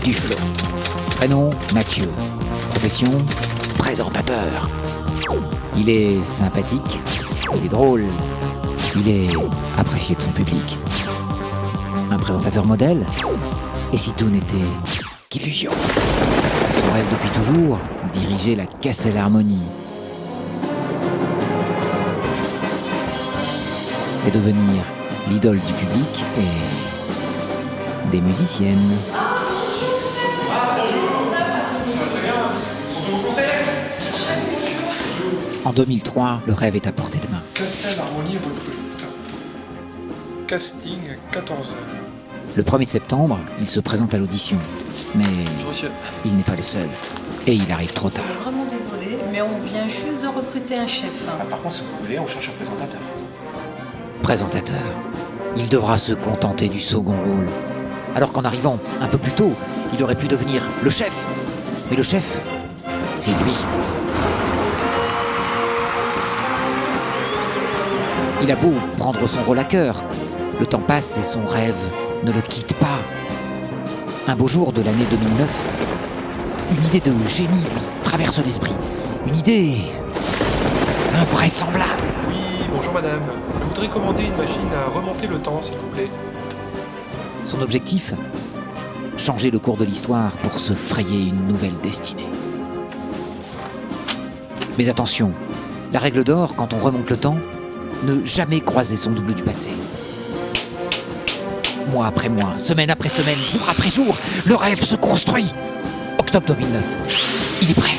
Duflo. Prénom Mathieu. Profession présentateur. Il est sympathique, il est drôle, il est apprécié de son public. Un présentateur modèle. Et si tout n'était qu'illusion. Son rêve depuis toujours, diriger la Cassel Harmonie. Et devenir l'idole du public et des musiciennes. En 2003, le rêve est à portée de main. Cassel Harmonie recrute. Casting 14h. Le 1er septembre, il se présente à l'audition. Mais il n'est pas le seul. Et il arrive trop tard. Je suis vraiment désolée, mais on vient juste de recruter un chef. Par contre, si vous voulez, on cherche un présentateur. Présentateur. Il devra se contenter du second rôle. Alors qu'en arrivant un peu plus tôt, il aurait pu devenir le chef. Mais le chef, c'est lui. Il a beau prendre son rôle à cœur. Le temps passe et son rêve ne le quitte pas. Un beau jour de l'année 2009, une idée de génie lui traverse l'esprit. Une idée invraisemblable. Oui, bonjour madame. Je voudrais commander une machine à remonter le temps, s'il vous plaît. Son objectif ? Changer le cours de l'histoire pour se frayer une nouvelle destinée. Mais attention, la règle d'or quand on remonte le temps, ne jamais croiser son double du passé. Mois après mois, semaine après semaine, jour après jour, le rêve se construit. Octobre 2009, il est prêt.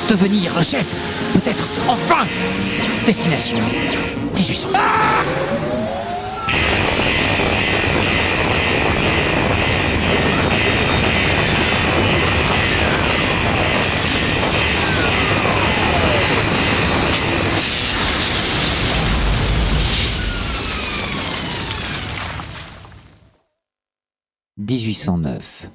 Devenir le chef, peut-être enfin. Destination 1800. Ah ! « 1809.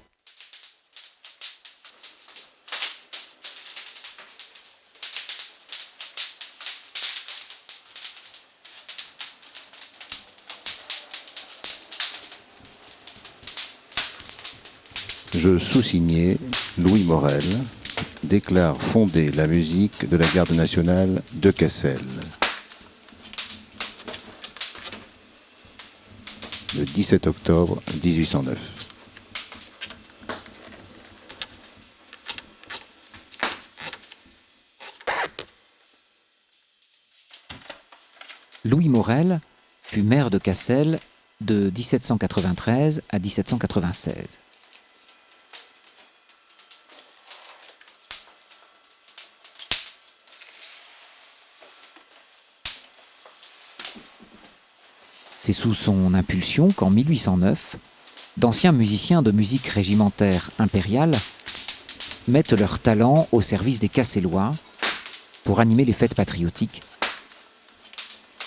Je sous-signé Louis Morel déclare fonder la musique de la Garde nationale de Cassel. Le 17 octobre 1809. Louis Morel fut maire de Cassel de 1793 à 1796. C'est sous son impulsion qu'en 1809, d'anciens musiciens de musique régimentaire impériale mettent leur talent au service des Cassellois pour animer les fêtes patriotiques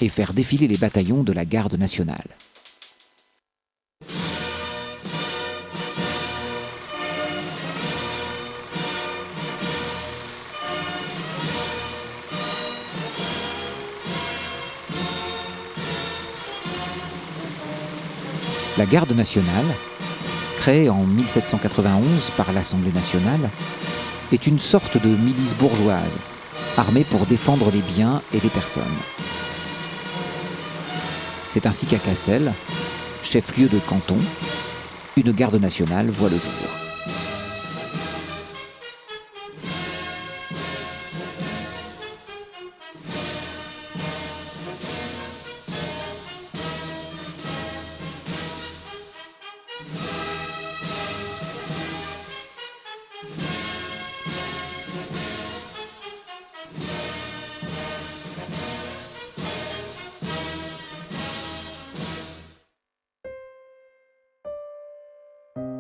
et faire défiler les bataillons de la Garde nationale. La Garde nationale, créée en 1791 par l'Assemblée nationale, est une sorte de milice bourgeoise, armée pour défendre les biens et les personnes. C'est ainsi qu'à Cassel, chef-lieu de canton, une garde nationale voit le jour.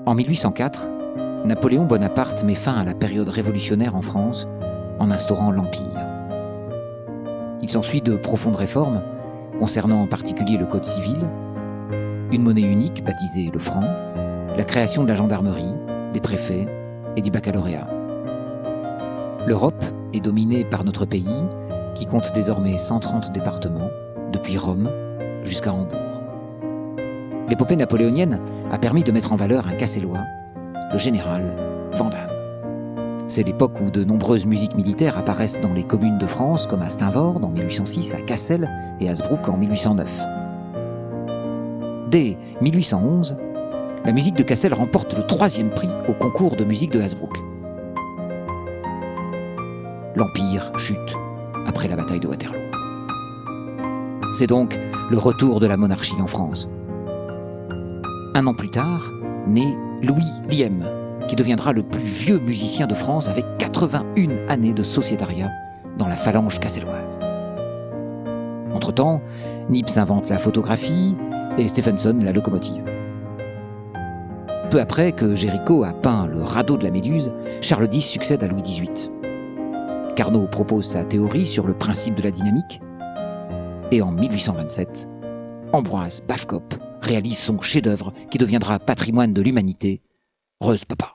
En 1804, Napoléon Bonaparte met fin à la période révolutionnaire en France en instaurant l'Empire. Il s'ensuit de profondes réformes concernant en particulier le Code civil, une monnaie unique baptisée le franc, la création de la gendarmerie, des préfets et du baccalauréat. L'Europe est dominée par notre pays qui compte désormais 130 départements, depuis Rome jusqu'à Hambourg. L'épopée napoléonienne a permis de mettre en valeur un Cassellois le général Vandamme. C'est l'époque où de nombreuses musiques militaires apparaissent dans les communes de France, comme à Steenvoorde en 1806, à Cassel et Hasbrouck en 1809. Dès 1811, la musique de Cassel remporte le 3e prix au concours de musique de Hasbrouck. L'Empire chute après la bataille de Waterloo. C'est donc le retour de la monarchie en France. Un an plus tard, naît Louis Liem, qui deviendra le plus vieux musicien de France avec 81 années de sociétariat dans la phalange casselloise. Entre-temps, Niepce invente la photographie et Stephenson la locomotive. Peu après que Géricault a peint le radeau de la Méduse, Charles X succède à Louis XVIII. Carnot propose sa théorie sur le principe de la dynamique. Et en 1827, Ambroise Bafkop réalise son chef-d'œuvre qui deviendra patrimoine de l'humanité, Rose Papa.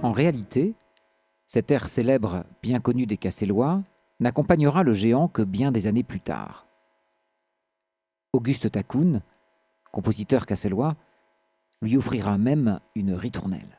En réalité, cet air célèbre, bien connu des Cassellois, n'accompagnera le géant que bien des années plus tard. Auguste Taccoun, compositeur cassellois, lui offrira même une ritournelle.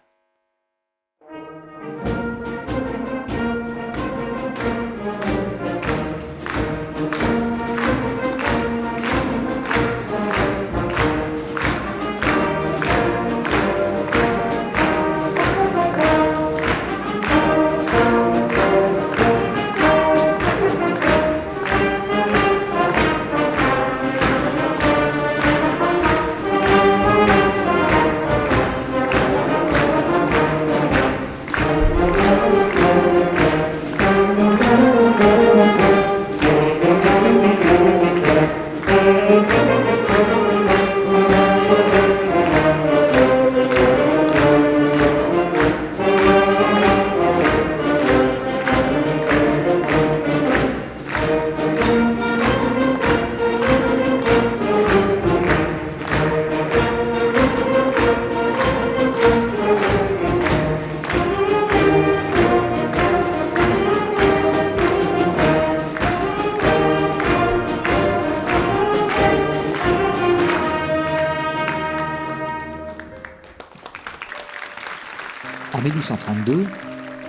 En 1832,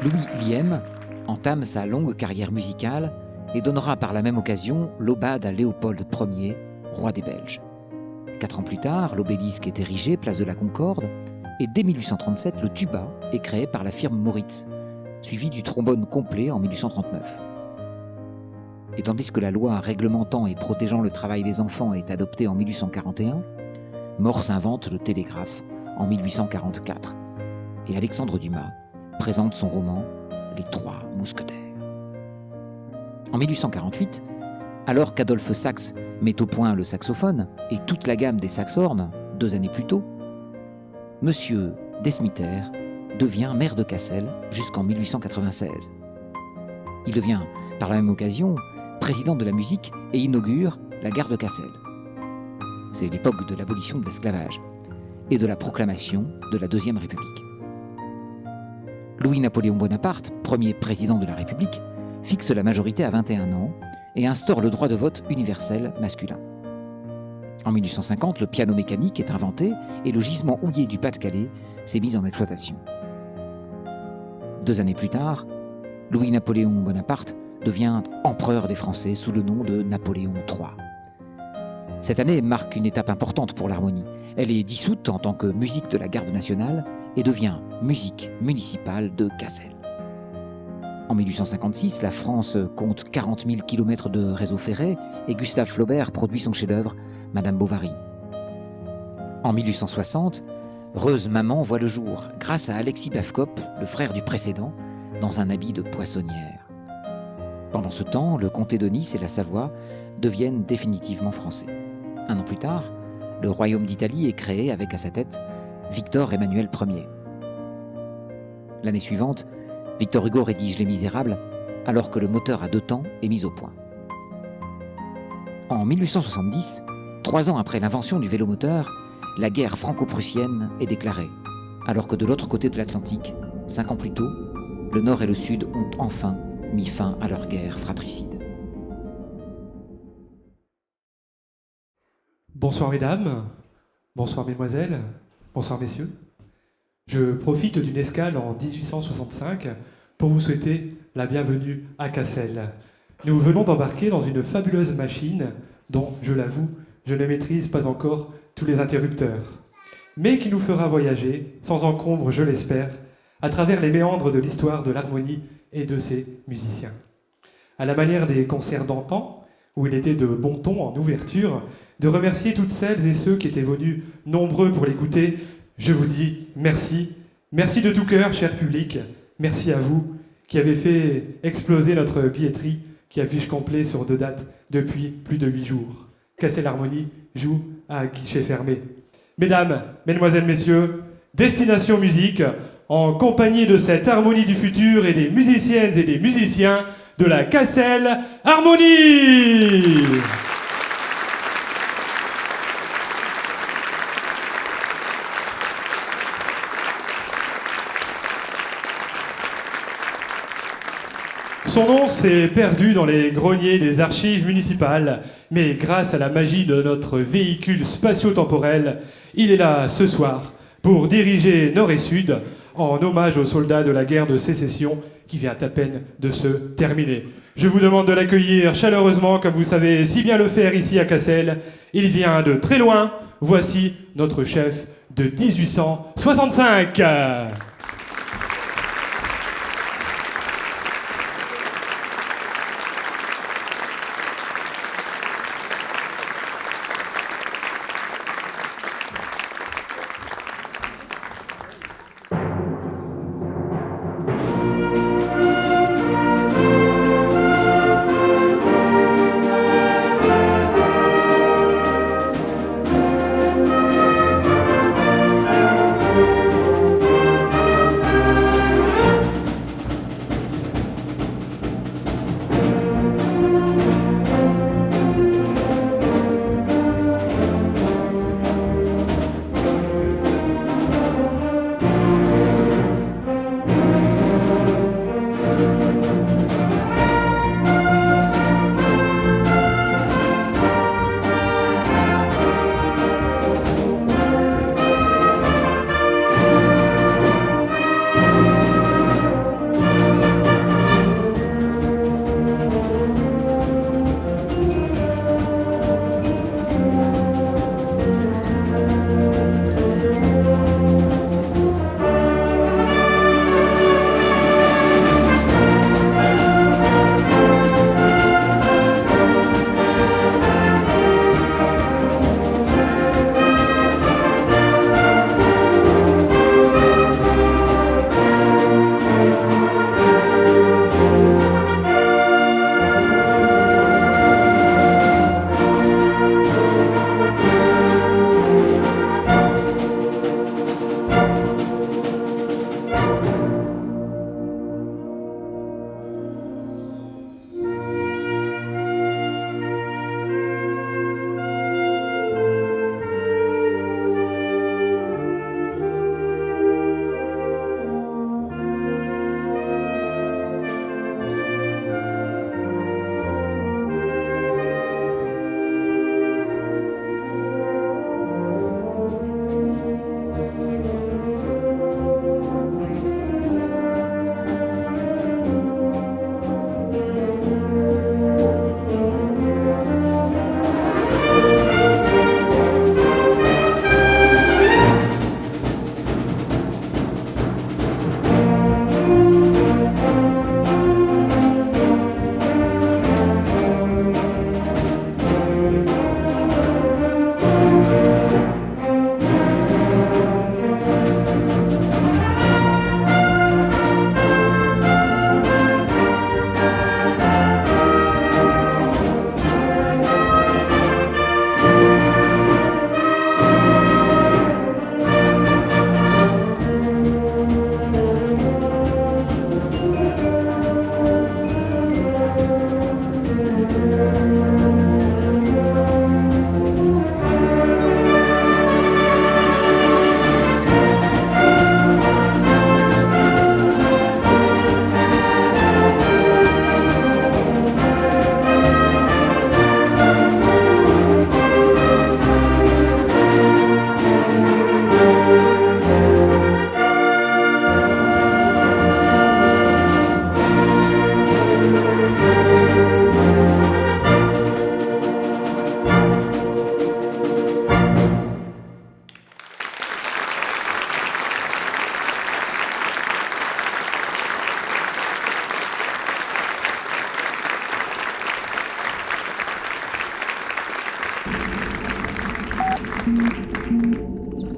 Louis Liem entame sa longue carrière musicale et donnera par la même occasion l'aubade à Léopold Ier, roi des Belges. 4 ans plus tard, l'obélisque est érigé place de la Concorde et dès 1837, le tuba est créé par la firme Moritz, suivi du trombone complet en 1839. Et tandis que la loi réglementant et protégeant le travail des enfants est adoptée en 1841, Morse invente le télégraphe en 1844 et Alexandre Dumas présente son roman « Les Trois Mousquetaires ». En 1848, alors qu'Adolphe Sax met au point le saxophone et toute la gamme des saxhorns 2 années plus tôt, Monsieur Desmiter devient maire de Cassel jusqu'en 1896. Il devient, par la même occasion, président de la musique et inaugure la gare de Cassel. C'est l'époque de l'abolition de l'esclavage et de la proclamation de la Deuxième République. Louis-Napoléon Bonaparte, premier président de la République, fixe la majorité à 21 ans et instaure le droit de vote universel masculin. En 1850, le piano mécanique est inventé et le gisement houiller du Pas-de-Calais s'est mis en exploitation. 2 années plus tard, Louis-Napoléon Bonaparte devient empereur des Français sous le nom de Napoléon III. Cette année marque une étape importante pour l'harmonie. Elle est dissoute en tant que musique de la Garde nationale et devient musique municipale de Cassel. En 1856, la France compte 40 000 km de réseau ferré et Gustave Flaubert produit son chef-d'œuvre Madame Bovary. En 1860, Reuze Maman voit le jour grâce à Alexis Bafkop, le frère du précédent, dans un habit de poissonnière. Pendant ce temps, le comté de Nice et la Savoie deviennent définitivement français. Un an plus tard, le royaume d'Italie est créé avec à sa tête Victor Emmanuel Ier. L'année suivante, Victor Hugo rédige Les Misérables alors que le moteur à 2 temps est mis au point. En 1870, 3 ans après l'invention du vélomoteur, la guerre franco-prussienne est déclarée, alors que de l'autre côté de l'Atlantique, 5 ans plus tôt, le Nord et le Sud ont enfin mis fin à leur guerre fratricide. Bonsoir mesdames, bonsoir mesdemoiselles, bonsoir messieurs. Je profite d'une escale en 1865 pour vous souhaiter la bienvenue à Cassel. Nous venons d'embarquer dans une fabuleuse machine dont, je l'avoue, je ne maîtrise pas encore tous les interrupteurs, mais qui nous fera voyager, sans encombre je l'espère, à travers les méandres de l'histoire de l'harmonie et de ses musiciens. À la manière des concerts d'antan, où il était de bon ton en ouverture, de remercier toutes celles et ceux qui étaient venus nombreux pour l'écouter, je vous dis merci. Merci de tout cœur, cher public. Merci à vous qui avez fait exploser notre billetterie qui affiche complet sur 2 dates depuis plus de 8 jours. Cassel Harmonie joue à guichet fermé. Mesdames, mesdemoiselles, messieurs, Destination Musique, en compagnie de cette harmonie du futur et des musiciennes et des musiciens de la Cassel Harmonie. Son nom s'est perdu dans les greniers des archives municipales, mais grâce à la magie de notre véhicule spatio-temporel, il est là ce soir pour diriger Nord et Sud en hommage aux soldats de la guerre de sécession qui vient à peine de se terminer. Je vous demande de l'accueillir chaleureusement comme vous savez si bien le faire ici à Cassel. Il vient de très loin. Voici notre chef de 1865.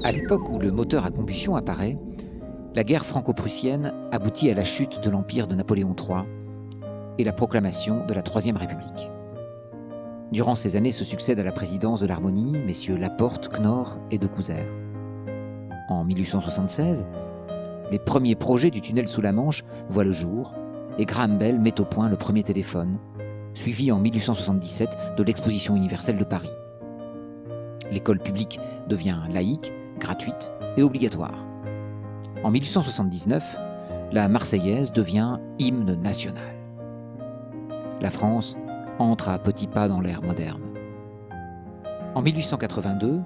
À l'époque où le moteur à combustion apparaît, la guerre franco-prussienne aboutit à la chute de l'empire de Napoléon III et la proclamation de la Troisième République. Durant ces années se succèdent à la présidence de l'Harmonie messieurs Laporte, Knorr et de Couzert. En 1876, les premiers projets du tunnel sous la Manche voient le jour et Graham Bell met au point le premier téléphone, suivi en 1877 de l'Exposition universelle de Paris. L'école publique devient laïque, gratuite et obligatoire. En 1879, la Marseillaise devient hymne national. La France entre à petits pas dans l'ère moderne. En 1882,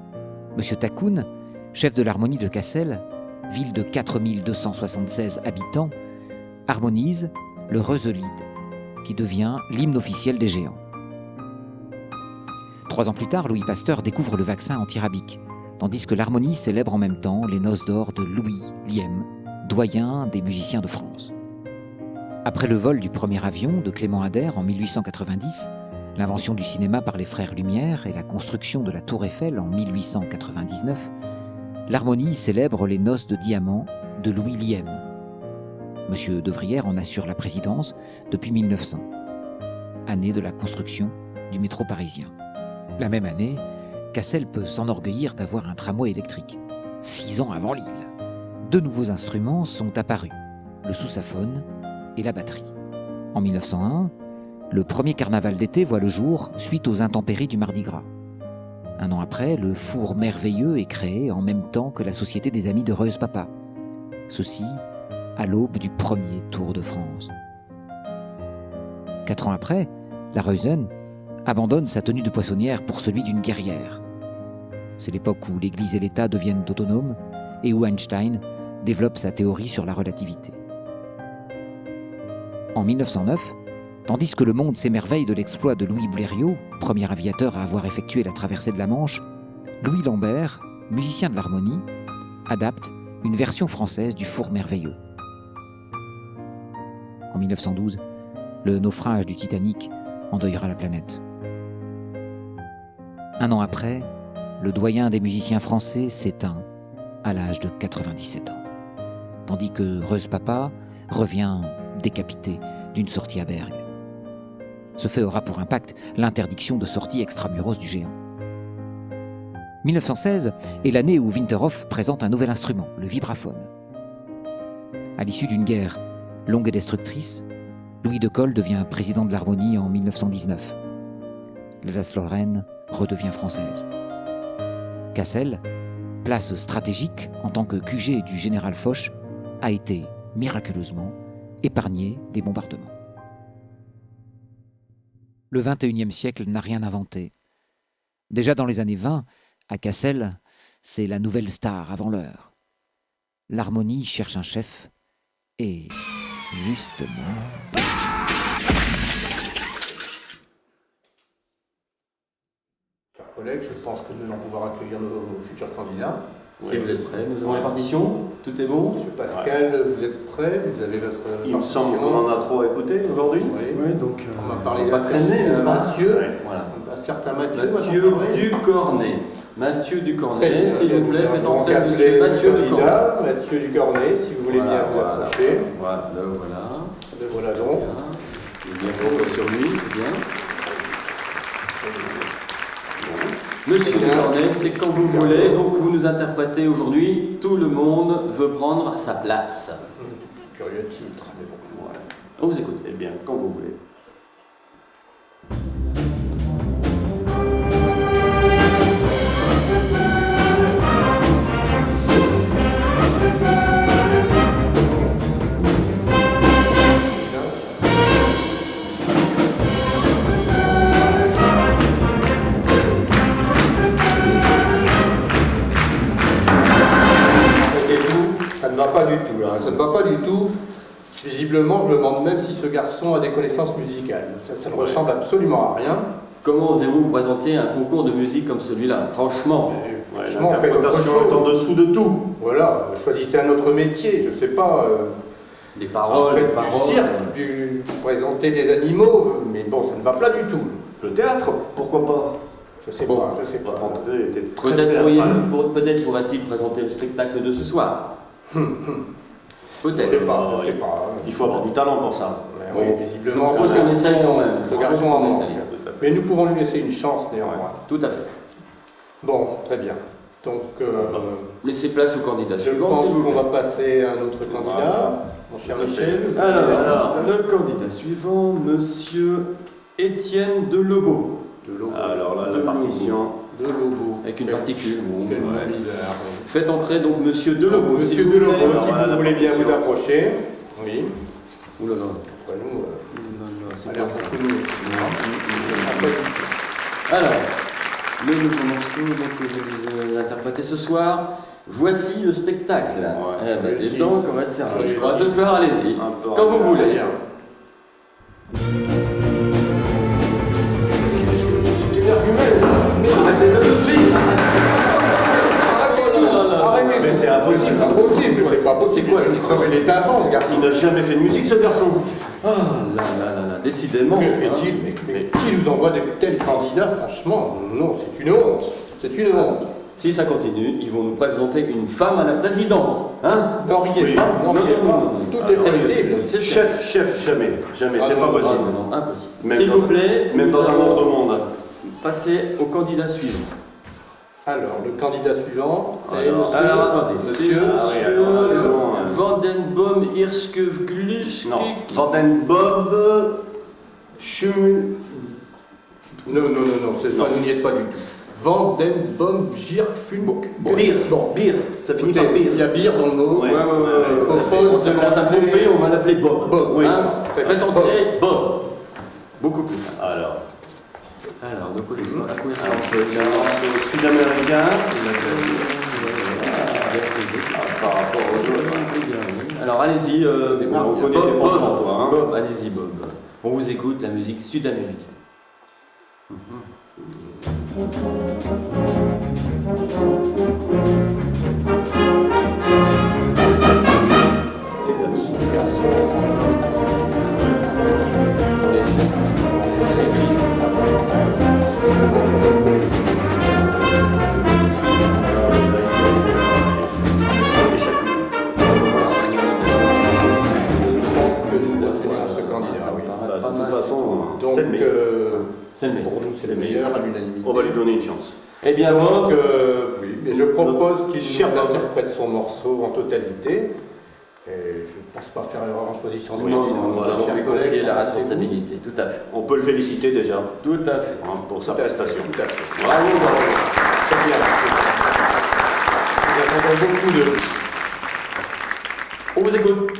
M. Takoun, chef de l'Harmonie de Cassel, ville de 4276 habitants, harmonise le Reuselide, qui devient l'hymne officiel des géants. 3 ans plus tard, Louis Pasteur découvre le vaccin antirabique, tandis que l'Harmonie célèbre en même temps les noces d'or de Louis Liem, doyen des musiciens de France. Après le vol du premier avion de Clément Ader en 1890, l'invention du cinéma par les frères Lumière et la construction de la Tour Eiffel en 1899, l'Harmonie célèbre les noces de diamants de Louis Liem. Monsieur Devrière en assure la présidence depuis 1900, année de la construction du métro parisien. La même année, Cassel peut s'enorgueillir d'avoir un tramway électrique. 6 ans avant Lille, 2 nouveaux instruments sont apparus, le sousaphone et la batterie. En 1901, le premier carnaval d'été voit le jour suite aux intempéries du Mardi Gras. 1 an après, le Four Merveilleux est créé en même temps que la Société des Amis de Reuze-Papa. Ceci à l'aube du premier Tour de France. 4 ans après, la Reusen abandonne sa tenue de poissonnière pour celui d'une guerrière. C'est l'époque où l'Église et l'État deviennent autonomes et où Einstein développe sa théorie sur la relativité. En 1909, tandis que le monde s'émerveille de l'exploit de Louis Blériot, premier aviateur à avoir effectué la traversée de la Manche, Louis Lambert, musicien de l'Harmonie, adapte une version française du Four Merveilleux. En 1912, le naufrage du Titanic endeuillera la planète. 1 an après, le doyen des musiciens français s'éteint à l'âge de 97 ans, tandis que Reuze-Papa revient décapité d'une sortie à Bergue. Ce fait aura pour impact l'interdiction de sortie extramuros du géant. 1916 est l'année où Winterhoff présente un nouvel instrument, le vibraphone. À l'issue d'une guerre longue et destructrice, Louis de Coll devient président de l'Harmonie en 1919. L'Alsace-Lorraine redevient française. Cassel, place stratégique en tant que QG du général Foch, a été miraculeusement épargné des bombardements. Le XXIe siècle n'a rien inventé. Déjà dans les années 20, à Cassel, c'est la nouvelle star avant l'heure. L'Harmonie cherche un chef et, justement... Chers collègues, je pense que nous allons pouvoir accueillir nos futurs candidats. Si vous êtes prêts, nous avons les partitions, tout est bon. Monsieur Pascal, vous êtes prêt? Vous avez votre Il me semble qu'on en a trop écouté aujourd'hui. Oui, donc on va parler on va de pas traîner, n'est-ce pas? Mathieu. Ouais, voilà. Un certain Mathieu. Mathieu Ducornet. Mathieu Ducornet, Très bien, s'il vous plaît, faites entrer Donc, monsieur appelez Mathieu le Ducornet. candidat, Mathieu Ducornet, si vous voulez bien vous approcher. Voilà, le voilà. Le voilà donc. Bien. Il est bien propre sur lui, c'est bien. Monsieur Ducornet, c'est quand vous voulez, donc vous nous interprétez aujourd'hui, tout le monde veut prendre sa place. Curieux titre, mais bon. Voilà. On vous écoute. Eh bien, quand vous voulez. Ça ne va pas du tout, là. Ça ne va pas du tout. Visiblement, je me demande même si ce garçon a des connaissances musicales. Ça ne ressemble absolument à rien. Comment osez-vous vous présenter à un concours de musique comme celui-là? Franchement. Franchement, faites autre chose. en dessous de tout. Voilà, choisissez un autre métier, je sais pas. Des paroles, des Du paroles. cirque, présenter des animaux, mais bon, ça ne va pas du tout. Le théâtre, pourquoi pas? Je sais Bon. pas, je sais pas. Votre entrée était très Peut-être théâtrale. peut-être pourra-t-il présenter le spectacle de ce soir. Je Peut-être. sais pas, je sais pas. Il faut avoir du talent pour ça. Mais oui, visiblement, Je pense qu'on essaye quand même. Ce garçon en manque. Essaye. Mais nous pouvons lui laisser une chance néanmoins. Tout à fait. Bon, très bien. Donc, Laissez place au candidat je suivant. pense s'il vous qu'on plaît. va passer à un autre candidat. Mon cher Michel. vous Alors, avez- le candidat suivant, monsieur Étienne Delobo. Alors là, la De partition. De Lobo. Avec une particule. Bon, Quel nom ouais. bizarre. Faites entrer donc monsieur Delobo. Monsieur s'il vous De Lobo, plaît. si Alors, voilà, vous la voulez bien vous partition. approcher. Oui. Ouh là là. Après nous, C'est a l'air pas ça. beaucoup mieux. Alors, le nouveau morceau donc, que je vais interpréter ce soir. Voici le spectacle. Ouais. Eh ben, Oui, dis donc, on va te servir. oui. Je crois ce soir, allez-y. Un peu Quand vous voulez. Bien. Arrêtez, Mais c'est impossible. C'est impossible, c'est pas possible. C'est quoi, Il crever les tympans, ce garçon. Il n'a jamais fait de musique, ce garçon. Ah là là là là, décidément. Que fait-il mais qui nous envoie de tels candidats Franchement, non, c'est une honte. C'est une honte. Si ça continue, ils vont nous présenter une femme à la présidence. Hein? N'en riez Oui. pas, n'en riez Non, pas. non, Tout est possible. C'est Chef, jamais. Jamais, c'est pas possible. Non, impossible. Même S'il dans vous un- plaît, Même nous dans un allons autre monde. passer au candidat suivant. Alors, le candidat suivant, c'est Alors, monsieur... Alors attendez, c'est Monsieur... Ah oui, alors, Vandenboom Hirschglusch. Non, Vandenbob, Schum... Non, vous n'y êtes pas du tout. Vandenboom Girfunk. Beer, ça finit par Écoutez, beer. il y a bière dans le mot. Ouais. Je propose On commence à pomper, on va l'appeler Bob. Bob, oui. Hein? Faites entrer Bob. Beaucoup plus simple. Alors, nous connaissons la couleur. c'est sud-américain. Par rapport aux autres. Alors allez-y, on connaît tes penchants, toi, hein. Bob, allez-y Bob. On vous écoute, la musique sud-américaine. C'est la musique, ce garçon. Que nous retenons ce candidat, oui. De toute façon, Donc, c'est le meilleur. C'est le meilleur. pour nous, c'est le meilleur à l'unanimité. On va lui donner une chance. Eh bien Donc, Bob, oui, mais je propose qu'il Cher nous Bob. interprète son morceau en totalité. Et je ne pense pas faire erreur en choisissant ce Oui, candidat. nous voilà, allons Chers lui collègues, confier la pensez-vous responsabilité, tout à fait. On peut le féliciter déjà Tout à fait. hein, pour sa Tout à fait, prestation. tout à fait. Bravo, bravo. Très bien. Nous attendons beaucoup de... On vous écoute.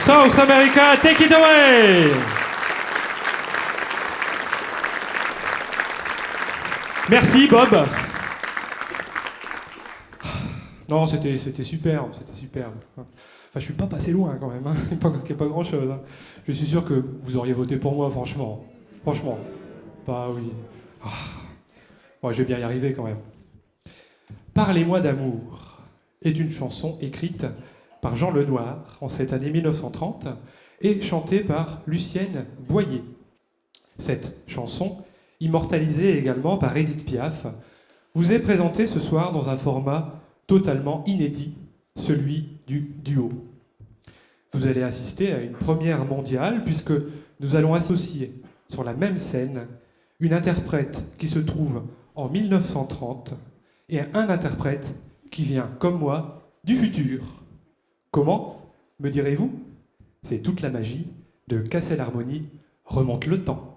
South America, take it away! Merci Bob. Non, c'était superbe, c'était superbe. Enfin, je suis pas passé loin quand même, hein. Il n'y a pas grand-chose. Hein. Je suis sûr que vous auriez voté pour moi, franchement. Franchement. Bah oui. Ah. Bon, je vais bien y arriver quand même. Parlez-moi d'amour est une chanson écrite par Jean Lenoir en cette année 1930 et chantée par Lucienne Boyer. Cette chanson, immortalisée également par Édith Piaf, vous est présentée ce soir dans un format totalement inédit, celui du duo. Vous allez assister à une première mondiale puisque nous allons associer sur la même scène une interprète qui se trouve en 1930 et un interprète qui vient, comme moi, du futur. Comment, me direz-vous? C'est toute la magie de Cassel Harmonie remonte le temps.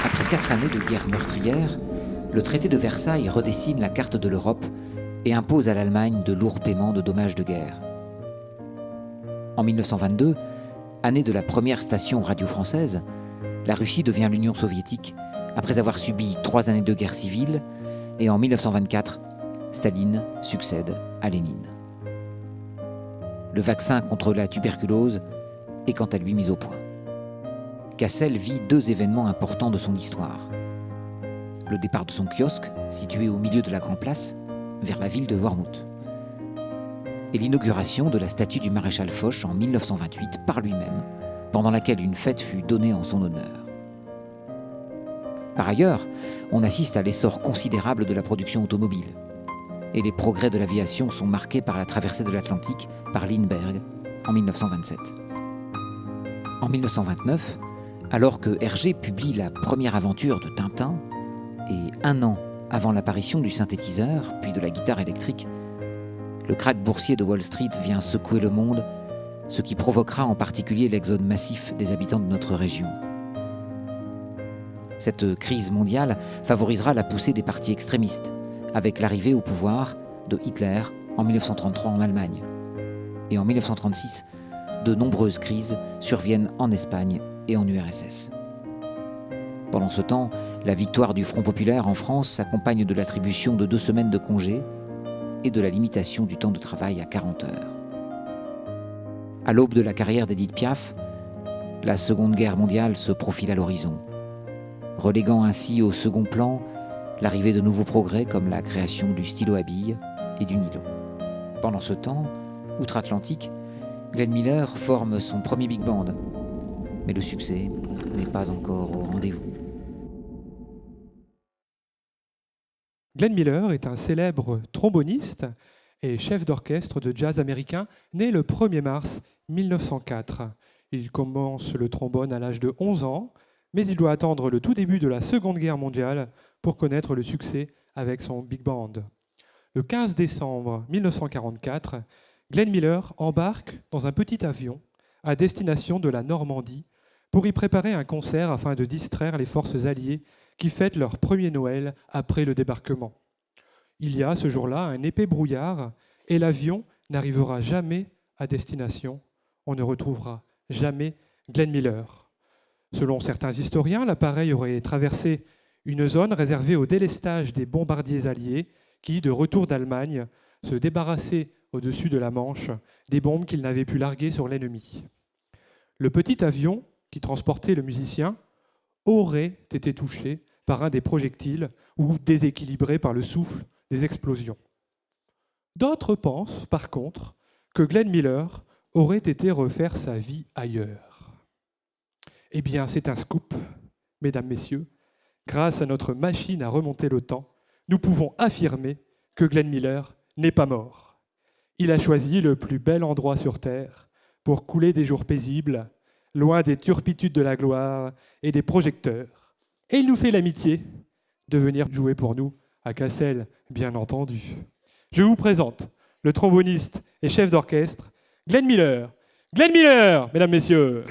Après 4 années de guerre meurtrière, le traité de Versailles redessine la carte de l'Europe et impose à l'Allemagne de lourds paiements de dommages de guerre. En 1922, année de la première station radio française, la Russie devient l'Union soviétique après avoir subi 3 années de guerre civile et en 1924, Staline succède à Lénine. Le vaccin contre la tuberculose est quant à lui mis au point. Cassel vit 2 événements importants de son histoire. Le départ de son kiosque, situé au milieu de la Grand Place, vers la ville de Wormhout. Et l'inauguration de la statue du maréchal Foch en 1928 par lui-même, pendant laquelle une fête fut donnée en son honneur. Par ailleurs, on assiste à l'essor considérable de la production automobile. Et les progrès de l'aviation sont marqués par la traversée de l'Atlantique par Lindbergh en 1927. En 1929, alors que Hergé publie la première aventure de Tintin, et 1 an avant l'apparition du synthétiseur, puis de la guitare électrique, le krach boursier de Wall Street vient secouer le monde, ce qui provoquera en particulier l'exode massif des habitants de notre région. Cette crise mondiale favorisera la poussée des partis extrémistes, avec l'arrivée au pouvoir de Hitler en 1933 en Allemagne. Et en 1936, de nombreuses crises surviennent en Espagne et en URSS. Pendant ce temps, la victoire du Front populaire en France s'accompagne de l'attribution de 2 semaines de congé et de la limitation du temps de travail à 40 heures. À l'aube de la carrière d'Édith Piaf, la Seconde Guerre mondiale se profile à l'horizon, reléguant ainsi au second plan l'arrivée de nouveaux progrès comme la création du stylo à billes et du nylon. Pendant ce temps, outre-Atlantique, Glenn Miller forme son premier big band, mais le succès n'est pas encore au rendez-vous. Glenn Miller est un célèbre tromboniste et chef d'orchestre de jazz américain né le 1er mars 1904. Il commence le trombone à l'âge de 11 ans, mais il doit attendre le tout début de la Seconde Guerre mondiale pour connaître le succès avec son big band. Le 15 décembre 1944, Glenn Miller embarque dans un petit avion à destination de la Normandie pour y préparer un concert afin de distraire les forces alliées qui fêtent leur premier Noël après le débarquement. Il y a ce jour-là un épais brouillard et l'avion n'arrivera jamais à destination. On ne retrouvera jamais Glenn Miller. Selon certains historiens, l'appareil aurait traversé une zone réservée au délestage des bombardiers alliés qui, de retour d'Allemagne, se débarrassaient au-dessus de la Manche des bombes qu'ils n'avaient pu larguer sur l'ennemi. Le petit avion qui transportait le musicien aurait été touché par un des projectiles ou déséquilibré par le souffle des explosions. D'autres pensent, par contre, que Glenn Miller aurait été refaire sa vie ailleurs. Eh bien, c'est un scoop, mesdames, messieurs. Grâce à notre machine à remonter le temps, nous pouvons affirmer que Glenn Miller n'est pas mort. Il a choisi le plus bel endroit sur Terre pour couler des jours paisibles, loin des turpitudes de la gloire et des projecteurs. Et il nous fait l'amitié de venir jouer pour nous à Cassel, bien entendu. Je vous présente le tromboniste et chef d'orchestre, Glenn Miller. Glenn Miller, mesdames, messieurs.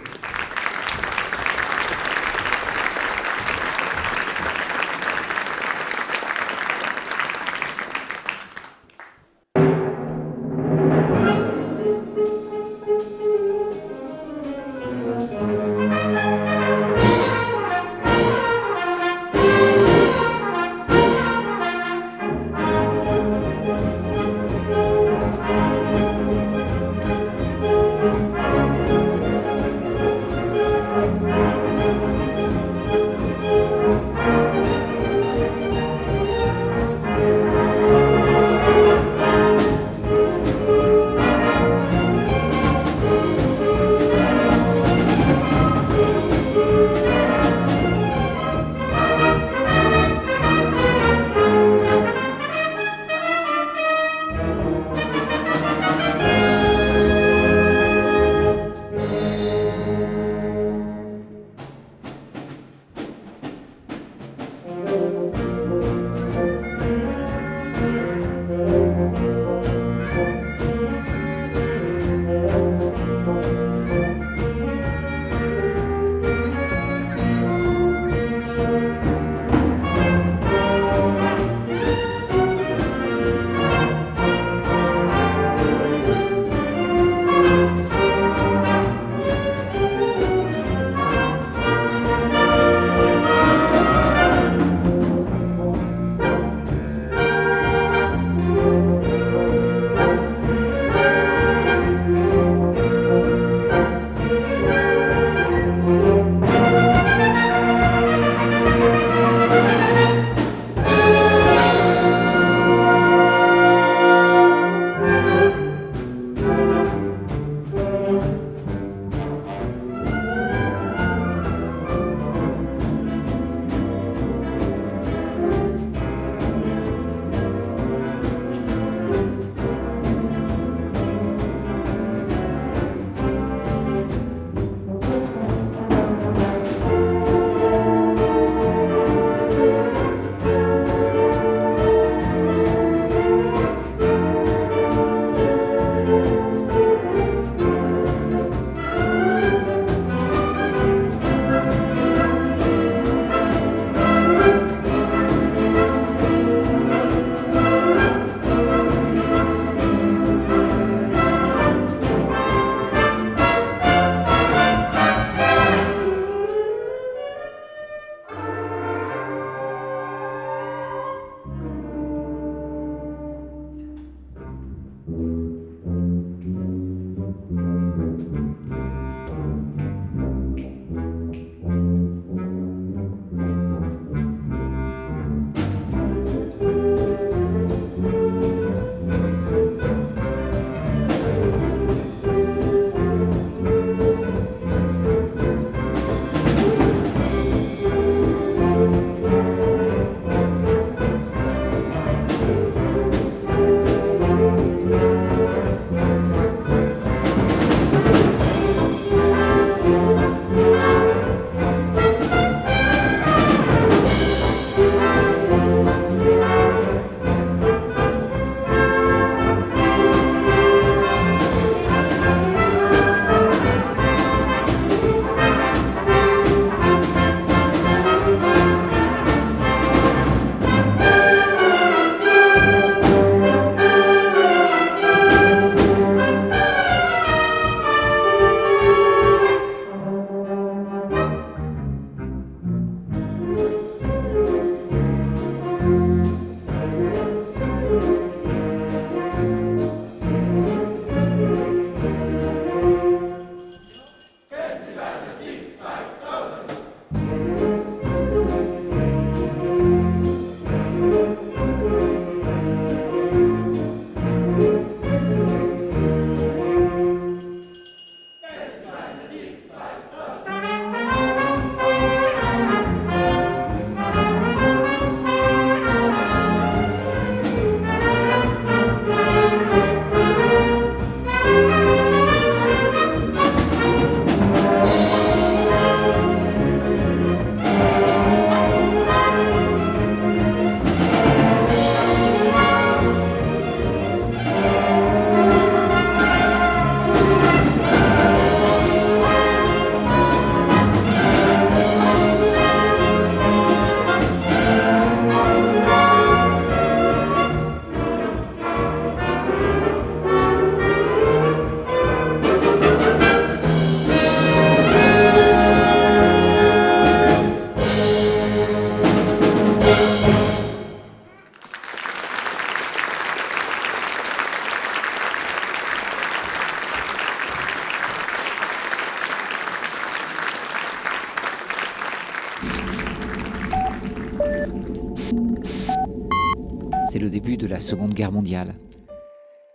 C'est le début de la Seconde Guerre mondiale.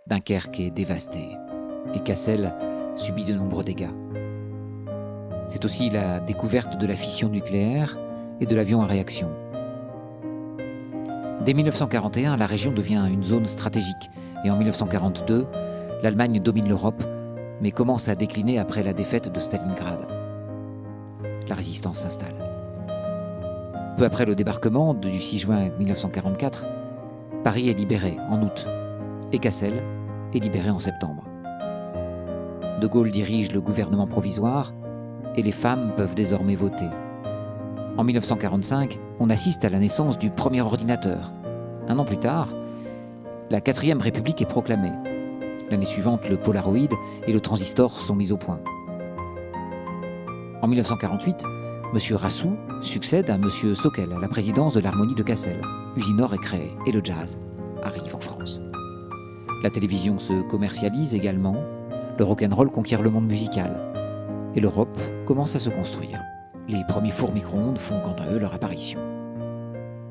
Dunkerque est dévastée et Cassel subit de nombreux dégâts. C'est aussi la découverte de la fission nucléaire et de l'avion à réaction. Dès 1941, la région devient une zone stratégique et en 1942, l'Allemagne domine l'Europe mais commence à décliner après la défaite de Stalingrad. La résistance s'installe. Peu après le débarquement du 6 juin 1944, Paris est libéré en août et Cassel est libéré en septembre. De Gaulle dirige le gouvernement provisoire et les femmes peuvent désormais voter. En 1945, on assiste à la naissance du premier ordinateur. Un an plus tard, la 4e République est proclamée. L'année suivante, le Polaroid et le transistor sont mis au point. En 1948, M. Rassou succède à M. Sockel à la présidence de l'Harmonie de Cassel. Usinor est créé et le jazz arrive en France. La télévision se commercialise également, le rock'n'roll conquiert le monde musical et l'Europe commence à se construire. Les premiers fours micro-ondes font quant à eux leur apparition.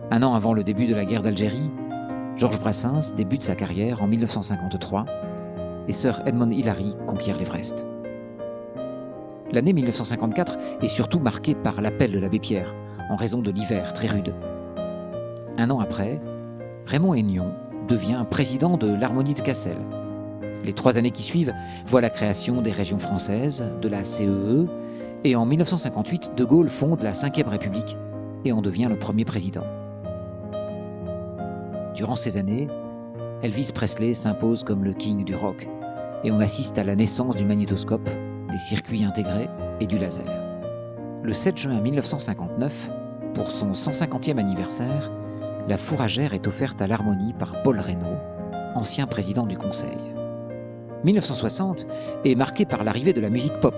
Un an avant le début de la guerre d'Algérie, Georges Brassens débute sa carrière en 1953 et Sir Edmond Hillary conquiert l'Everest. L'année 1954 est surtout marquée par l'appel de l'abbé Pierre, en raison de l'hiver très rude. Un an après, Raymond Aignan devient président de l'Harmonie de Cassel. Les 3 années qui suivent voient la création des régions françaises, de la CEE, et en 1958, De Gaulle fonde la 5e République et en devient le premier président. Durant ces années, Elvis Presley s'impose comme le king du rock et on assiste à la naissance du magnétoscope, des circuits intégrés et du laser. Le 7 juin 1959, pour son 150e anniversaire, la fourragère est offerte à l'Harmonie par Paul Reynaud, ancien président du Conseil. 1960 est marqué par l'arrivée de la musique pop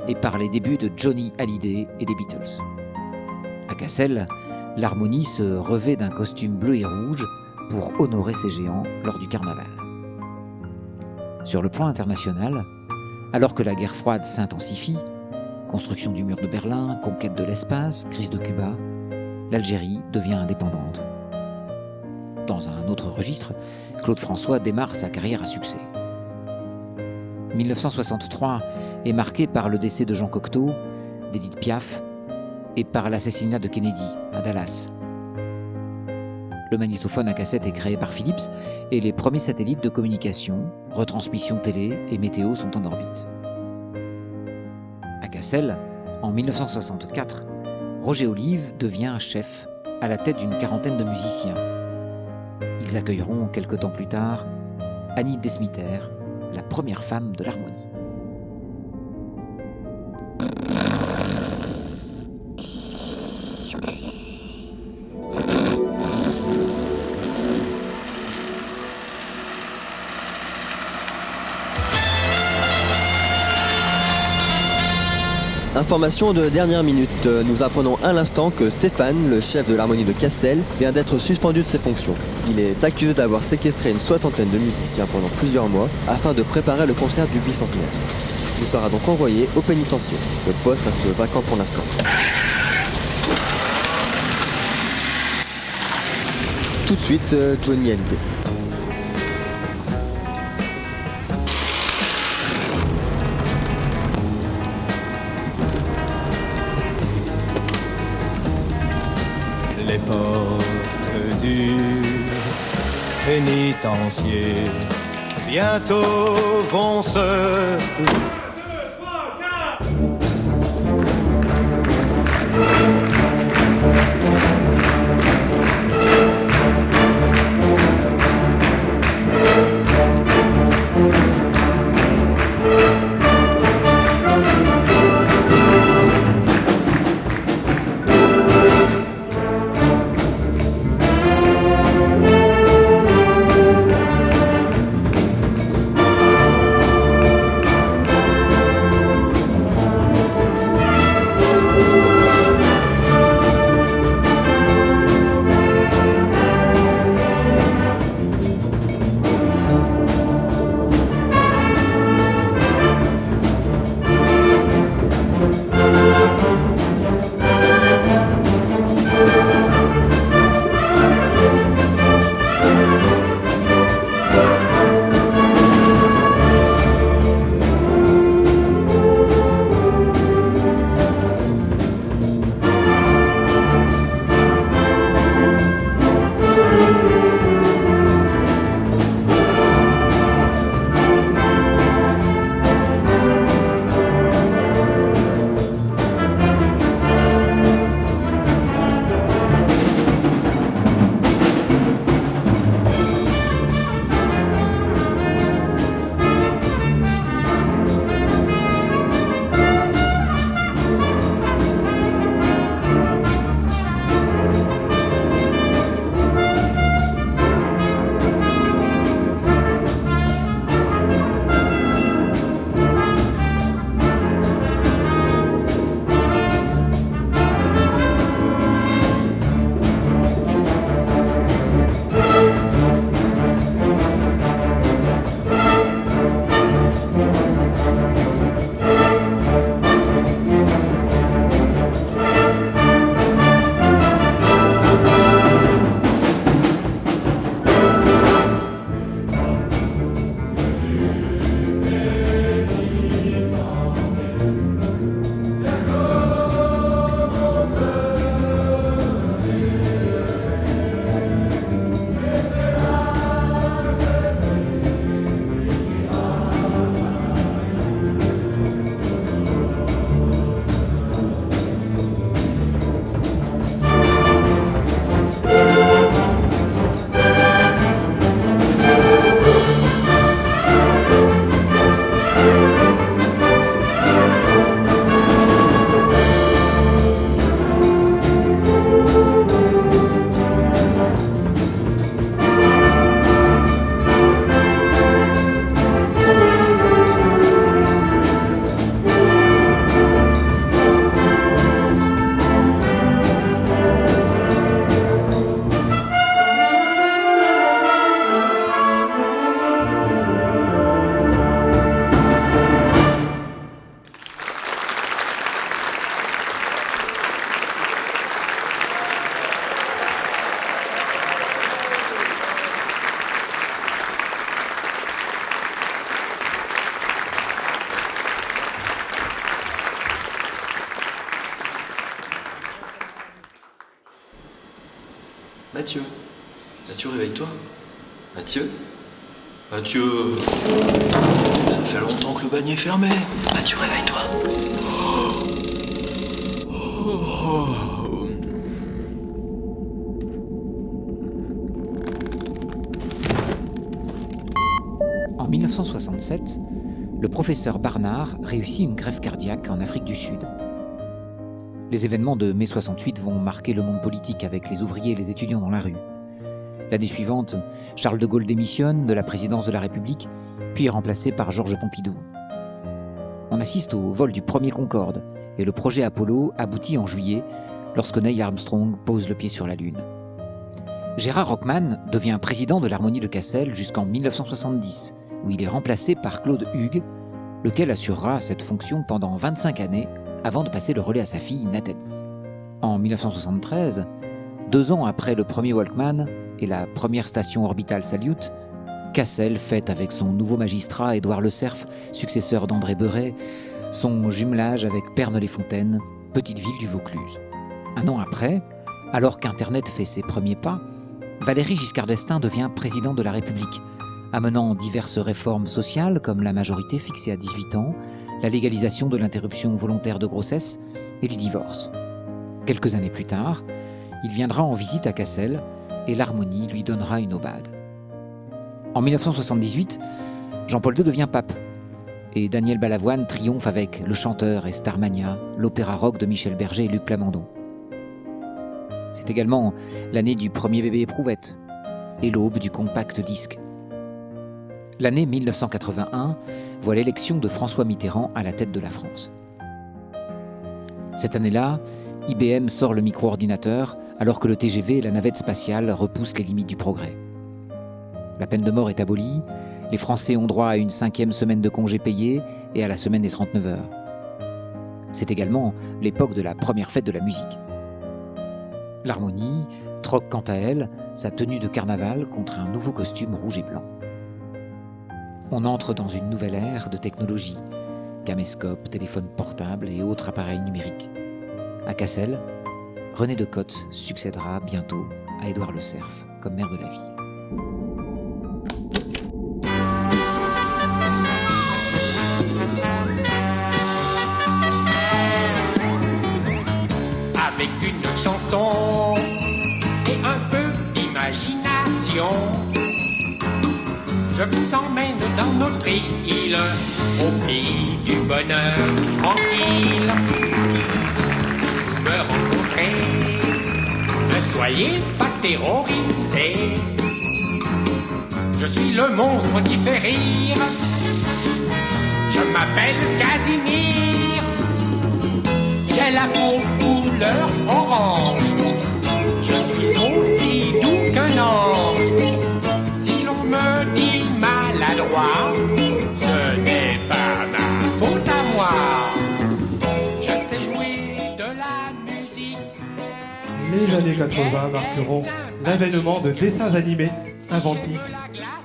et par les débuts de Johnny Hallyday et des Beatles. À Cassel, l'Harmonie se revêt d'un costume bleu et rouge pour honorer ces géants lors du carnaval. Sur le plan international, alors que la guerre froide s'intensifie, construction du mur de Berlin, conquête de l'espace, crise de Cuba, l'Algérie devient indépendante. Dans un autre registre, Claude François démarre sa carrière à succès. 1963 est marqué par le décès de Jean Cocteau, d'Edith Piaf et par l'assassinat de Kennedy à Dallas. Le magnétophone à cassette est créé par Philips et les premiers satellites de communication, retransmission télé et météo sont en orbite. À Cassel, en 1964, Roger Olive devient chef à la tête d'une quarantaine de musiciens. Ils accueilleront quelque temps plus tard Annie Desmiter, la première femme de l'harmonie. Information de dernière minute, nous apprenons à l'instant que Stéphane, le chef de l'harmonie de Cassel, vient d'être suspendu de ses fonctions. Il est accusé d'avoir séquestré une 60aine de musiciens pendant plusieurs mois afin de préparer le concert du bicentenaire. Il sera donc envoyé au pénitencier. Le poste reste vacant pour l'instant. Tout de suite, Johnny Hallyday. Les portes du pénitencier bientôt vont se... Mathieu. Mathieu, réveille-toi. Mathieu. Mathieu. Ça fait longtemps que le bagne est fermé. Mathieu, réveille-toi. En 1967, le professeur Barnard réussit une greffe cardiaque en Afrique du Sud. Les événements de mai 68 vont marquer le monde politique avec les ouvriers et les étudiants dans la rue. L'année suivante, Charles de Gaulle démissionne de la présidence de la République, puis est remplacé par Georges Pompidou. On assiste au vol du premier Concorde, et le projet Apollo aboutit en juillet, lorsque Neil Armstrong pose le pied sur la Lune. Gérard Rockman devient président de l'Harmonie de Cassel jusqu'en 1970, où il est remplacé par Claude Hugues, lequel assurera cette fonction pendant 25 années avant de passer le relais à sa fille Nathalie. En 1973, 2 ans après le premier Walkman et la première station orbitale Salyut, Cassel fête avec son nouveau magistrat Édouard Le Cerf, successeur d'André Beuret, son jumelage avec Pernes-les-Fontaines, petite ville du Vaucluse. 1 an après, alors qu'Internet fait ses premiers pas, Valéry Giscard d'Estaing devient président de la République, amenant diverses réformes sociales comme la majorité fixée à 18 ans, la légalisation de l'interruption volontaire de grossesse et du divorce. Quelques années plus tard, il viendra en visite à Cassel et l'Harmonie lui donnera une aubade. En 1978, Jean-Paul II devient pape et Daniel Balavoine triomphe avec Le Chanteur et Starmania, l'opéra rock de Michel Berger et Luc Plamondon. C'est également l'année du premier bébé éprouvette et l'aube du compact disque. L'année 1981 voit l'élection de François Mitterrand à la tête de la France. Cette année-là, IBM sort le micro-ordinateur alors que le TGV et la navette spatiale repoussent les limites du progrès. La peine de mort est abolie, les Français ont droit à une 5e semaine de congés payés et à la semaine des 39 heures. C'est également l'époque de la première fête de la musique. L'Harmonie troque quant à elle sa tenue de carnaval contre un nouveau costume rouge et blanc. On entre dans une nouvelle ère de technologie, caméscope, téléphone portable et autres appareils numériques. À Cassel, René Decotte succédera bientôt à Édouard Le Cerf comme maire de la ville. Avec une chanson et un peu d'imagination, je vous emmène dans notre île, au pays du bonheur tranquille. Me rencontrer, ne soyez pas terrorisés. Je suis le monstre qui fait rire. Je m'appelle Casimir. J'ai la peau couleur orange. Je suis aussi doux qu'un ange. Si l'on me dit maladroit, ce n'est pas ma faute à moi. Je sais jouer de la musique. Les années 80 marqueront l'avènement de dessins animés inventifs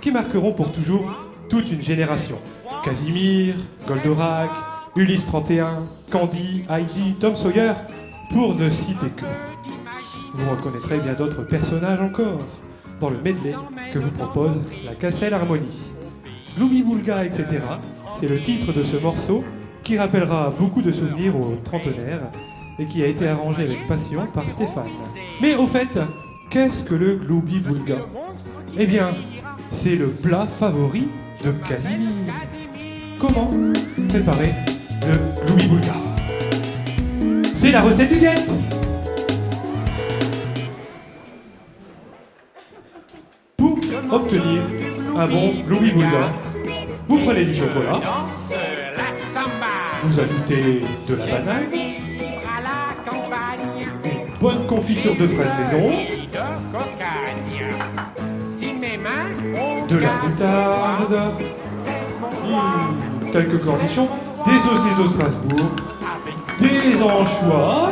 qui marqueront pour toujours toute une génération. Casimir, Goldorak, Ulysse 31, Candy, Heidi, Tom Sawyer, pour ne citer que. Vous reconnaîtrez bien d'autres personnages encore dans le medley que vous propose la Cassel Harmonie. Glooby Boulga, etc. C'est le titre de ce morceau qui rappellera beaucoup de souvenirs aux trentenaires et qui a été arrangé avec passion par Stéphane. Mais au fait, qu'est-ce que le Glooby Boulga ? Eh bien, c'est le plat favori de Casimir. Comment préparer le Glooby Boulga ? C'est la recette du guet. Pour obtenir un bon Glooby Boulga, vous prenez du chocolat, vous ajoutez de la banane, une bonne confiture de fraises maison, de la moutarde, quelques cornichons, des saucisses au Strasbourg, des anchois.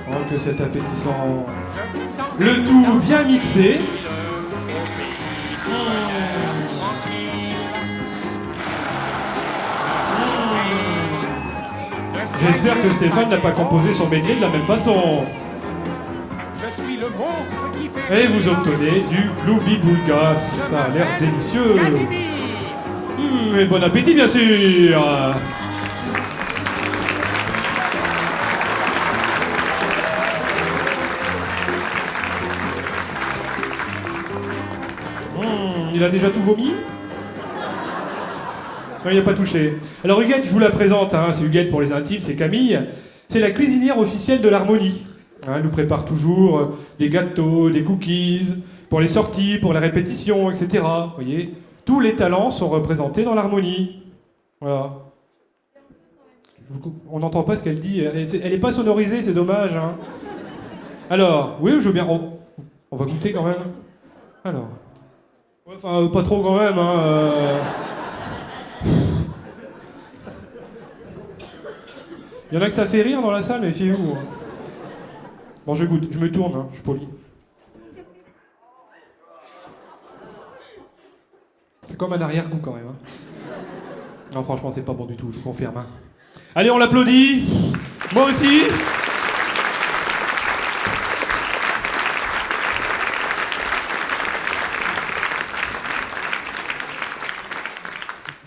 Oh, que c'est appétissant. Le tout bien mixé. J'espère que Stéphane n'a pas composé son medley de la même façon. je suis le monstre qui fait... Et vous obtenez du gloubi-boulga. Ça a l'air délicieux. Et bon appétit, bien sûr. Il a déjà tout vomi? Non, il n'a pas touché. Alors Huguette, je vous la présente, hein, c'est Huguette pour les intimes, c'est Camille. C'est la cuisinière officielle de l'Harmonie. Hein, elle nous prépare toujours des gâteaux, des cookies, pour les sorties, pour la répétition, etc. Vous voyez, tous les talents sont représentés dans l'Harmonie. Voilà. On n'entend pas ce qu'elle dit, elle n'est pas sonorisée, c'est dommage. Hein. Alors, oui, je veux bien... On va goûter quand même. Alors... Enfin, pas trop quand même, hein. Il y en a que ça fait rire dans la salle, mais méfiez-vous. Hein. Bon, je goûte, je me tourne, hein, je suis poli. C'est comme un arrière-goût quand même. Hein. Non, franchement, c'est pas bon du tout, je vous confirme. Hein. Allez, on l'applaudit. Moi aussi.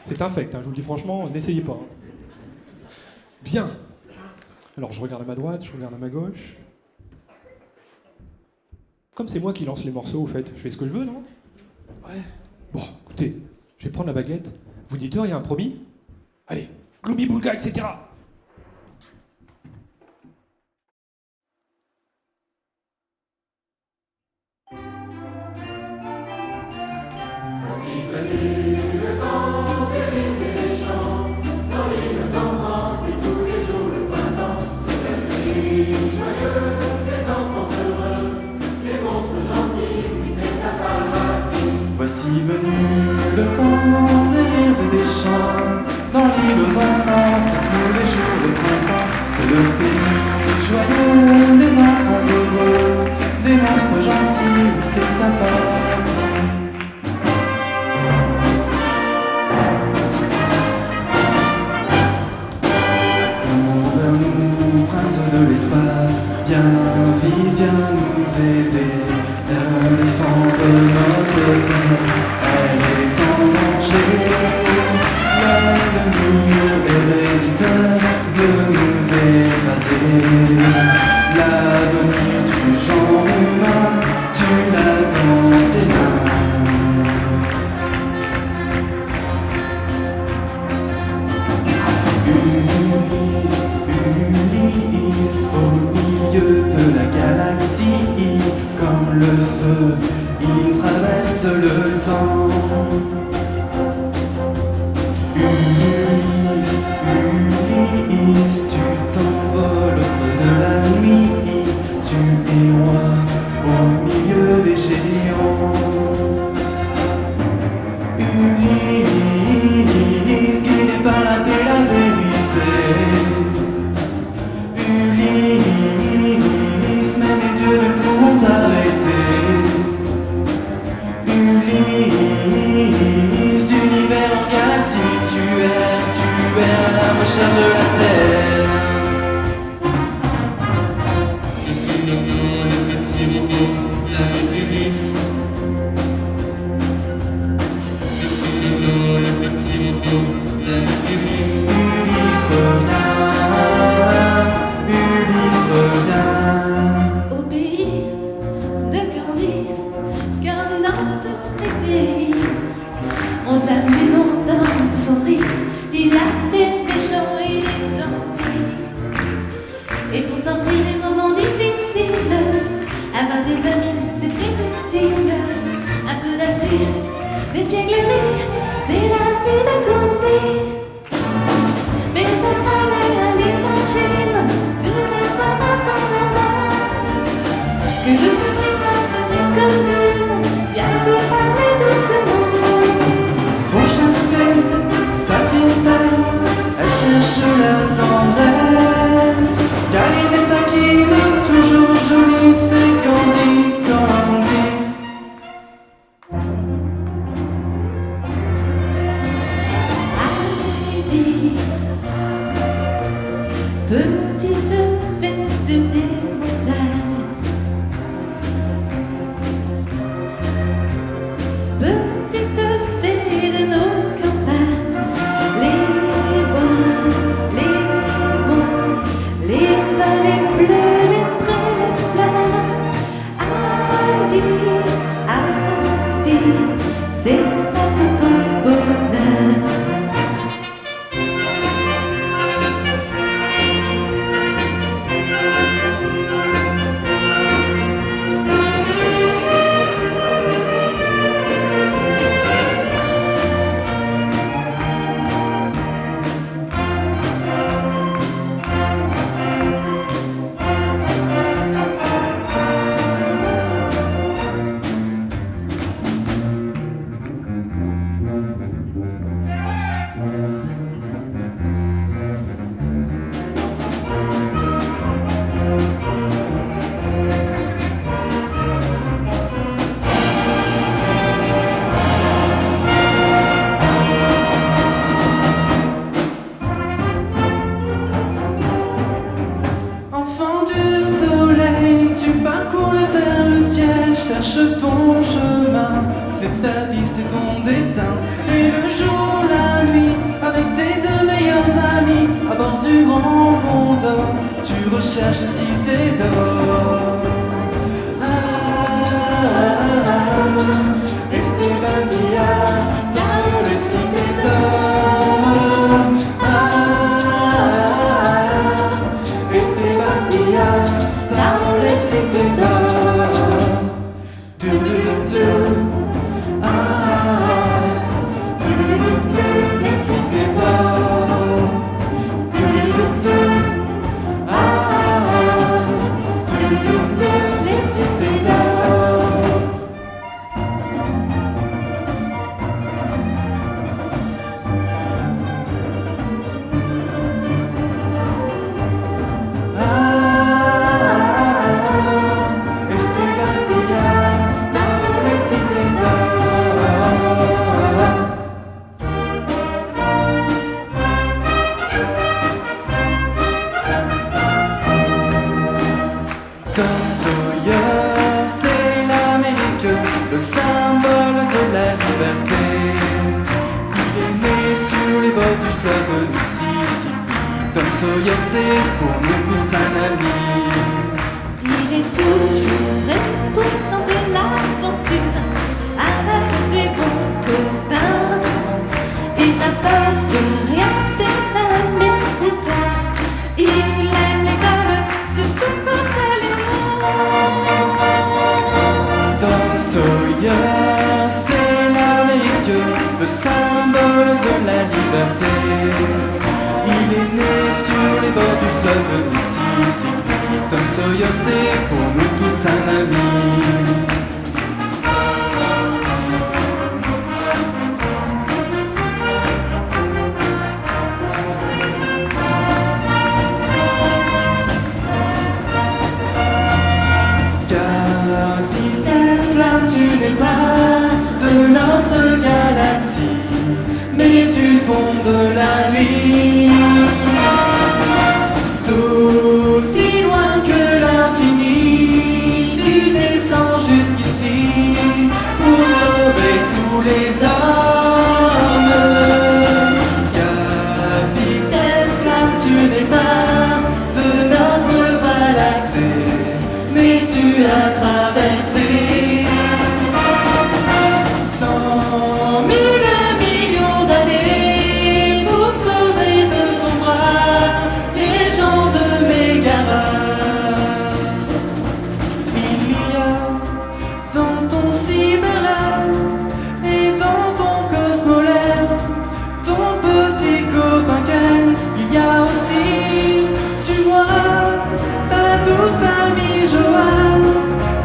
C'est infect, hein, je vous le dis franchement, n'essayez pas. Hein. Bien. Alors je regarde à ma droite, je regarde à ma gauche. Comme c'est moi qui lance les morceaux, au fait, je fais ce que je veux, non? Ouais. Bon, écoutez, je vais prendre la baguette. Vous dites rien, promis? Allez, gloubi-boulga, etc. Voici venu le temps des rires et des chants, dans l'île aux enfants, c'est tous les jours de printemps. C'est le pays joyeux des enfants heureux, des monstres gentils, mais c'est un paradis. Cours vers nous, prince de l'espace, viens vite, viens nous aider. La défendre notre terre, elle est en danger. L'ennemi héréditaire veut nous écraser. L'avenir du genre humain, tu l'as dans tes mains. Ulysse, au milieu de la galaxie, comme le feu, il traverse le temps. Ulysse, tu t'envoles au creux de la nuit, tu es roi au milieu des géants. Ulysse, guidé par la paix, la vérité. Ulysse, même les dieux ne pourront t'arrêter. Ulysse, d'univers en galaxie, tu es à la recherche de la terre. Je suis le petit robot, l'ami d'Ulysse. Je suis le petit robot, l'ami d'Ulysse. Ulysse revient, Ulysse revient. Au pays de Candy, comme dans tous les pays, on s'amuse, on danse, on rit. Il a des méchants et des gentils. Et pour sortir des moments difficiles, avoir des amis, c'est très utile. Un peu d'astuce, d'espièglerie, c'est la vie de Candy. Mais à travers les machines, tous les soirs ensemble, que le petit prince déconne, viens nous parler doucement. Pour chasser sa tristesse, elle cherche la tendresse. Car il est taquine, toujours jolie, c'est Candy, Candy. Petite fête des montagnes, cherche ton chemin, c'est ta vie, c'est ton destin. Et le jour, la nuit, avec tes deux meilleurs amis, à bord du grand pont d'or, tu recherches cité d'or. Estebantia, dans les cités d'or. Estebantia, dans les cités d'or. Les cités d'or. Les cités d'or. Tom Sawyer, c'est l'Amérique, le symbole de la liberté. Il est né sur les bords du fleuve Mississippi. Tom Sawyer, c'est pour nous tous un ami. Il est toujours prêt pour tenter l'aventure avec ses bons copains. Il n'a peur de rien, c'est américain. Il aime l'école, surtout quand elle est loin. Tom Sawyer, c'est l'Amérique, le symbole de la liberté. Il est né sur les bords du fleuve Mississippi. Tom Sawyer, c'est pour nous tous un ami. Capitaine Flamme, tu n'es pas de notre galaxie, mais du fond de la nuit. D'aussi loin que l'infini, tu descends jusqu'ici pour sauver tous les hommes. Capitaine Flamme, tu n'es pas de notre Voie lactée, mais tu as traversé 100 000 millions d'années pour sauver de ton bras les gens de Mégara. Il y a dans ton cyberlab et dans ton cosmolaire ton petit copain Ken. Il y a aussi, tu vois, ta douce amie Joanne,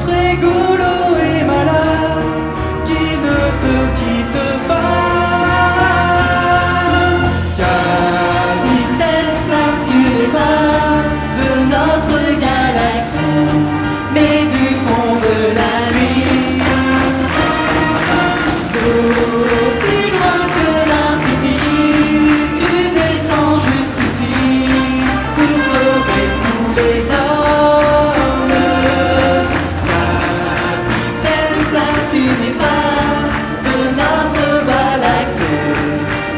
frégolo et malade, qui ne te quitte pas. Capitaine Flamme, tu n'es pas de notre galaxie, mais du fond de la nuit. D'aussi loin que l'infini, tu descends jusqu'ici pour sauver tous les hommes. Capitaine Flamme, tu n'es pas de notre Voie lactée,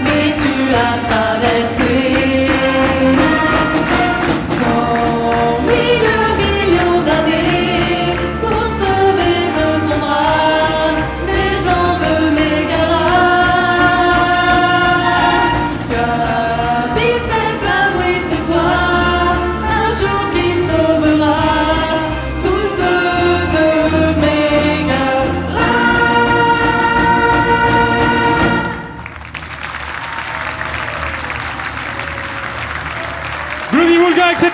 mais tu as traversé 100 000 millions d'années pour sauver de ton bras les gens de Mégara. Capitaine Flamme, oui c'est toi, un jour qui sauvera tous ceux de Mégara. Gloomy Woolga, etc.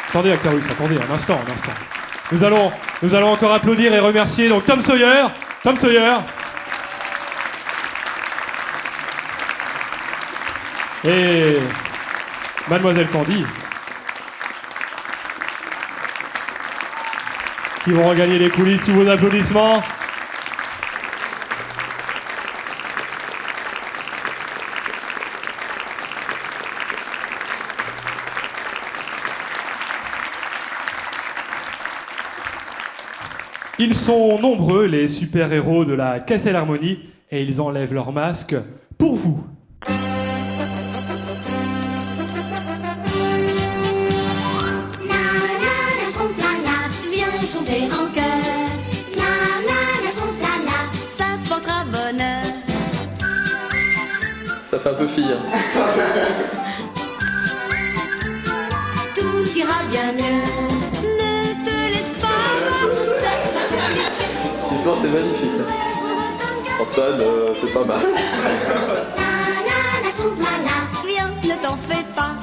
Attendez, Actarus, attendez, un instant. Nous allons encore applaudir et remercier donc Tom Sawyer. Et Mademoiselle Candy, qui vont regagner les coulisses sous vos applaudissements. Ils sont nombreux, les super-héros de la Cassel Harmonie, et ils enlèvent leur masque pour vous. Viens chanter en chœur. La la la la, ça portera bonheur. Ça fait un peu fille. Tout ira bien mieux. Ne te laisse pas voir. Ce soir, t'es magnifique. Antoine, c'est pas mal. Viens, ne t'en fais pas.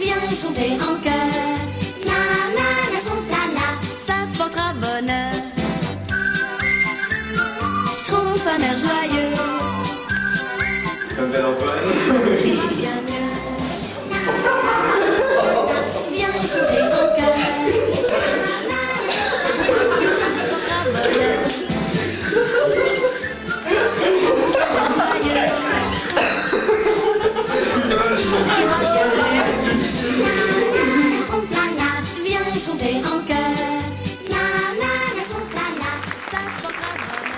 Viens chanter en chœur. Ça portera bonheur. Je trouve un air joyeux. Comme belle Antoine. Tout ira bien mieux. Viens chanter en chœur. Ça portera bonheur. Viens chanter en chœur. Ça portera bonheur.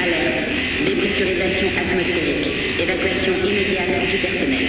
Alerte, dépressurisation atmosphérique, évacuation immédiate du personnel.